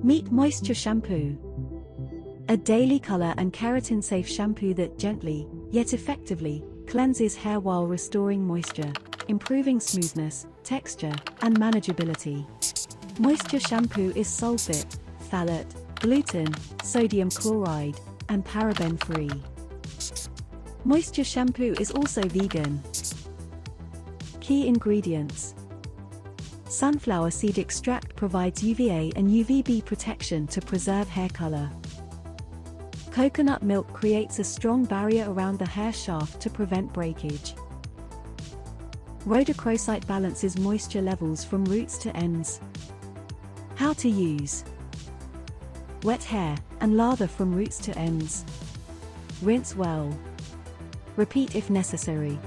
Meet Moisture Shampoo. A daily color and keratin-safe shampoo that gently, yet effectively, cleanses hair while restoring moisture, improving smoothness, texture, and manageability. Moisture Shampoo is sulfate, phthalate, gluten, sodium chloride, and paraben-free. Moisture Shampoo is also vegan. Key ingredients. Sunflower seed extract provides UVA and UVB protection to preserve hair color. Coconut milk creates a strong barrier around the hair shaft to prevent breakage. Rhodochrosite balances moisture levels from roots to ends. How to use. Wet hair, and lather from roots to ends. Rinse well. Repeat if necessary.